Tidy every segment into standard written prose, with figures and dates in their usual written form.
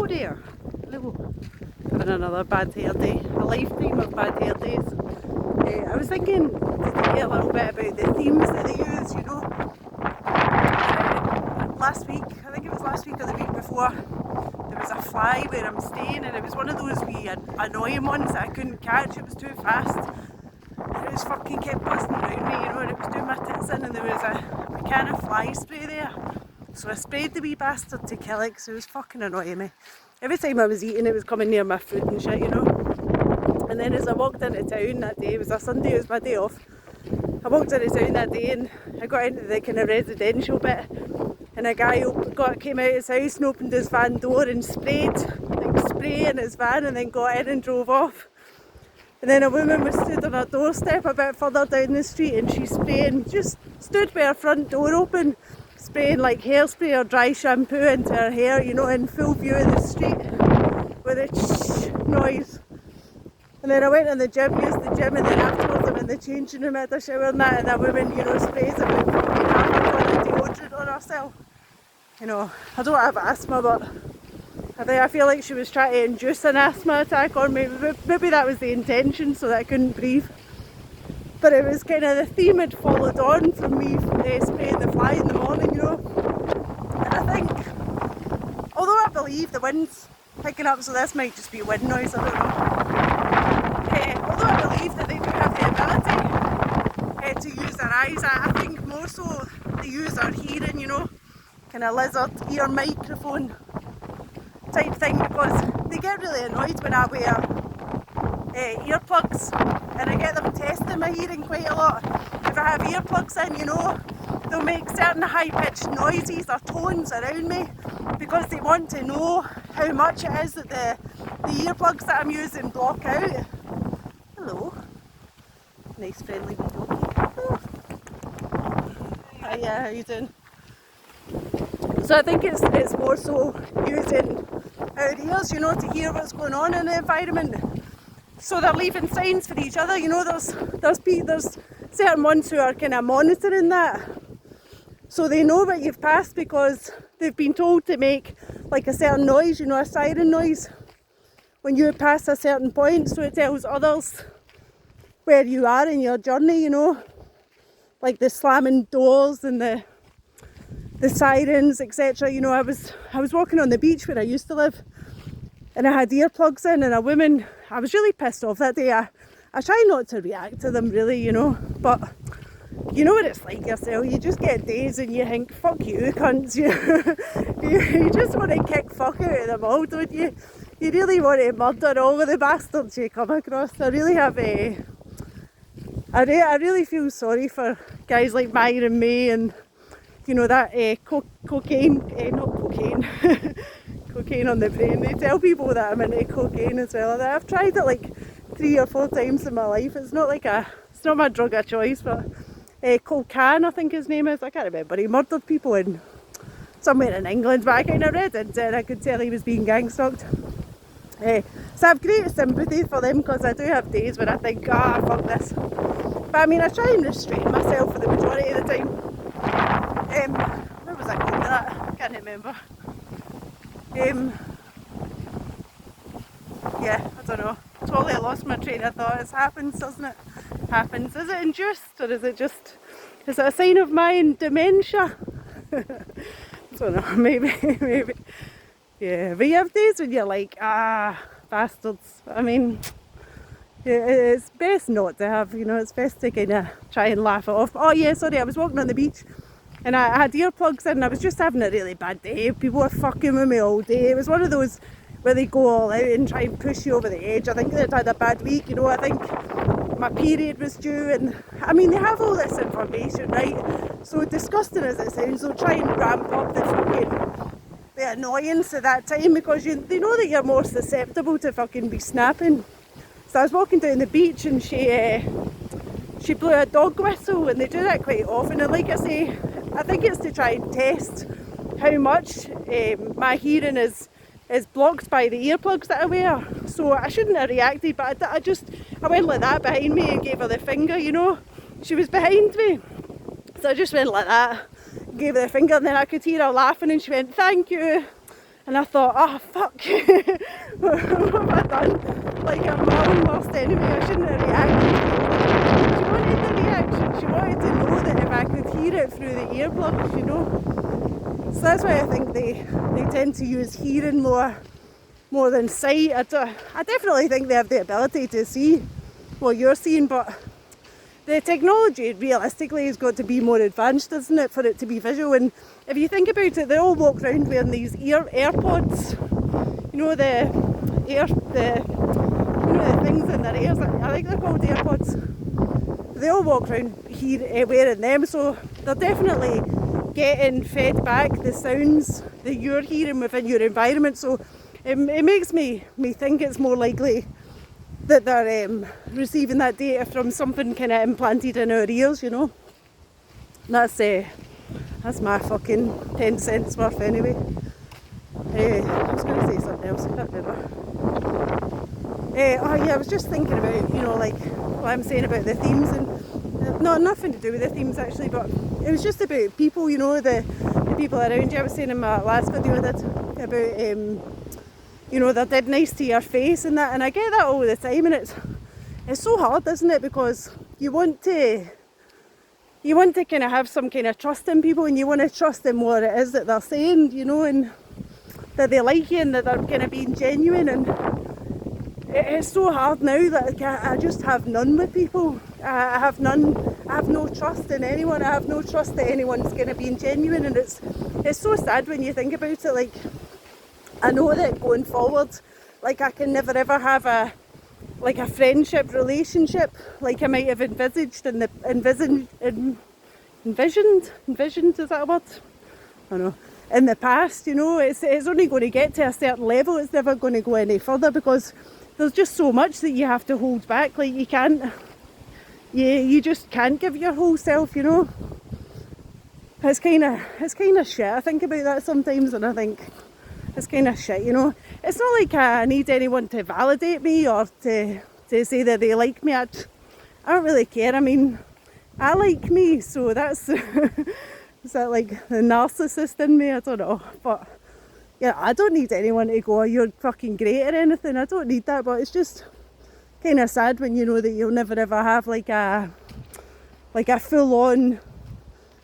Hello there. Hello. Having another bad hair day. A lifetime of bad hair days. I was thinking today a little bit about the themes that they use, you know. Last week, I think it was last week or the week before, there was a fly where I'm staying, and it was one of those wee annoying ones that I couldn't catch. It was too fast. It was fucking kept buzzing around me, you know, and it was doing my tits in, and there was a can of fly spray there. So I sprayed the wee bastard to kill it because it was fucking annoying me. Every time I was eating, it was coming near my food and shit, you know. And then as I walked into town that day, it was a Sunday, it was my day off. I walked into town that day and I got into the kind of residential bit, and a guy came out of his house and opened his van door and sprayed, like spray in his van, and then got in and drove off. And then a woman was stood on her doorstep a bit further down the street, and she's spraying, just stood by her front door open, spraying like hairspray or dry shampoo into her hair, you know, in full view of the street with a noise. And then I went in the gym, used the gym, and then afterwards I'm in the changing room, had a shower and that woman, you know, sprays about fucking half a ton of deodorant on herself. You know, I don't have asthma, but I feel like she was trying to induce an asthma attack on me. Maybe that was the intention, so that I couldn't breathe. But it was kind of the theme had followed on from me spraying the fly in the morning, you know. And I think, although I believe the wind's picking up, so this might just be wind noise, I don't know. Although I believe that they do have the ability to use their eyes, I think more so they use their hearing, you know, kind of lizard ear microphone type thing, because they get really annoyed when I wear earplugs, and I get them testing my hearing quite a lot. If I have earplugs in, you know, they'll make certain high-pitched noises or tones around me because they want to know how much it is that the earplugs that I'm using block out. Hello. Nice friendly wee doggy. Oh. Hiya, how you doing? So I think it's more so using our ears, you know, to hear what's going on in the environment. So they're leaving signs for each other, you know, there's certain ones who are kind of monitoring that. So they know that you've passed because they've been told to make like a certain noise, you know, a siren noise when you pass a certain point, so it tells others where you are in your journey, you know, like the slamming doors and the sirens, etc. You know, I was walking on the beach where I used to live, and I had earplugs in, and a woman, I was really pissed off that day. I try not to react to them really, you know, but you know what it's like yourself, you just get days and you think, fuck you cunts, you just want to kick fuck out of them all, don't you? You really want to murder all of the bastards you come across. I really have I really feel sorry for guys like Myron May and, you know, that cocaine on the brain. They tell people that I'm into cocaine as well. I've tried it like 3 or 4 times in my life. It's not my drug of choice, but Colcan, I think his name is, I can't remember. He murdered people in somewhere in England, but I kind of read it and I could tell he was being gang stalked. So I have great sympathy for them, because I do have days when I think, fuck this. But I mean, I try and restrain myself for the majority of the time. Where was I going with that? I can't remember. Yeah, I don't know. Totally lost my train of thought. It happens, doesn't it? Happens. Is it induced, or is it a sign of my dementia? I don't know, maybe. Yeah, but you have days when you're like, bastards. I mean, yeah, it's best not to have, you know, it's best to kind of try and laugh it off. Oh yeah, sorry, I was walking on the beach and I had earplugs in, and I was just having a really bad day. People were fucking with me all day. It was one of those where they go all out and try and push you over the edge. I think they'd had a bad week, you know. I think my period was due, and I mean, they have all this information, right? So disgusting as it sounds, they'll try and ramp up the annoyance at that time, because they know that you're more susceptible to fucking be snapping. So I was walking down the beach, and she blew a dog whistle, and they do that quite often. And like I say, I think it's to try and test how much my hearing is blocked by the earplugs that I wear. So I shouldn't have reacted, but I went like that behind me and gave her the finger, you know. She was behind me, so I just went like that, gave her the finger, and then I could hear her laughing, and she went, thank you. And I thought, oh fuck, what have I done? Like I'm my own worst enemy, I shouldn't have reacted. She wanted the reaction, she wanted to know that if I could hear it through the earplugs, you know. So that's why I think they tend to use hearing more than sight. I definitely think they have the ability to see what you're seeing, but the technology realistically has got to be more advanced, doesn't it, for it to be visual. And if you think about it, they all walk around wearing these AirPods, you know, the things in their ears. I think they're called AirPods. They all walk around here wearing them, so they're definitely getting fed back the sounds that you're hearing within your environment. So it makes me think it's more likely that they're receiving that data from something kind of implanted in our ears, you know. That's my fucking 10 cents worth anyway. I was going to say something else, I can't remember. Oh yeah, I was just thinking about, you know, like what I'm saying about the themes, and nothing to do with the themes actually, but it was just about people, you know, the people around you. I was saying in my last video that about you know, they're dead nice to your face and that, and I get that all the time, and it's so hard, isn't it, because you want to kind of have some kind of trust in people, and you want to trust in what it is that they're saying, you know, and that they like you and that they're kind of being genuine. And it's so hard now that I just have none with people. I have no trust in anyone. I have no trust that anyone's going to be genuine, and it's so sad when you think about it. Like, I know that going forward, like I can never ever have a friendship relationship like I might have envisaged envisioned, is that a word? I don't know. In the past, you know, it's only going to get to a certain level. It's never going to go any further because there's just so much that you have to hold back. Like you just can't give your whole self, you know. It's kind of shit. I think about that sometimes, and I think it's kind of shit, you know. It's not like I need anyone to validate me or to say that they like me. I don't really care. I mean, I like me, so that's is that like the narcissist in me? I don't know, but yeah, I don't need anyone to go, oh, you're fucking great or anything. I don't need that, but it's just kind of sad when you know that you'll never ever have like a full-on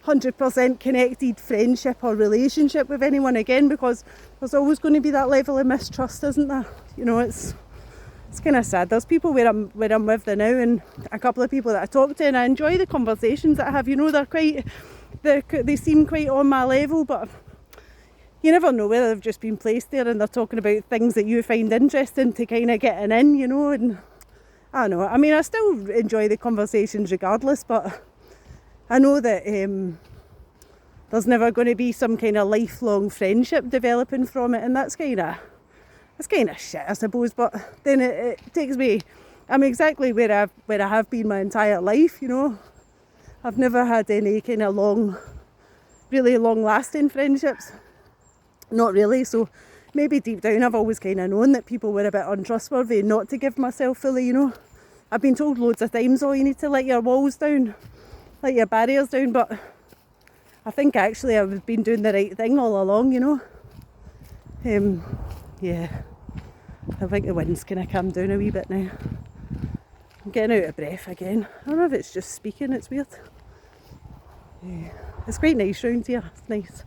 100% connected friendship or relationship with anyone again, because there's always going to be that level of mistrust, isn't there? You know, it's kind of sad. There's people where I'm with now, and a couple of people that I talk to, and I enjoy the conversations that I have. You know, they seem quite on my level, but you never know whether they've just been placed there and they're talking about things that you find interesting to kind of getting in, you know. And I don't know. I mean, I still enjoy the conversations regardless, but I know that there's never going to be some kind of lifelong friendship developing from it, and that's kind of shit, I suppose. But then it takes me, I'm exactly where I have been my entire life, you know. I've never had any kind of really long-lasting friendships. Not really. So maybe deep down I've always kind of known that people were a bit untrustworthy, not to give myself fully, you know. I've been told loads of times, oh, you need to let your walls down, let your barriers down, but I think actually I've been doing the right thing all along, you know. Yeah, I think the wind's kind of calmed down a wee bit now. I'm getting out of breath again. I don't know if it's just speaking, it's weird. Yeah. It's quite nice round here, it's nice.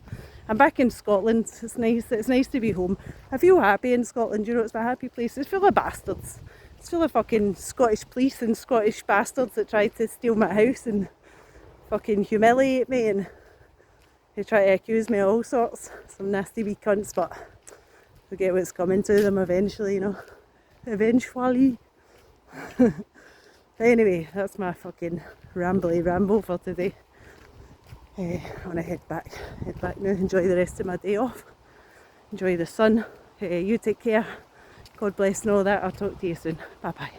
I'm back in Scotland, it's nice to be home. I feel happy in Scotland, you know, it's my happy place. It's full of bastards. It's full of fucking Scottish police and Scottish bastards that try to steal my house and fucking humiliate me, and they try to accuse me of all sorts. Some nasty wee cunts, but they'll get what's coming to them eventually, you know. Eventually. Anyway, that's my fucking ramble for today. I want to head back now, enjoy the rest of my day off, enjoy the sun. You take care, God bless and all that. I'll talk to you soon, bye bye.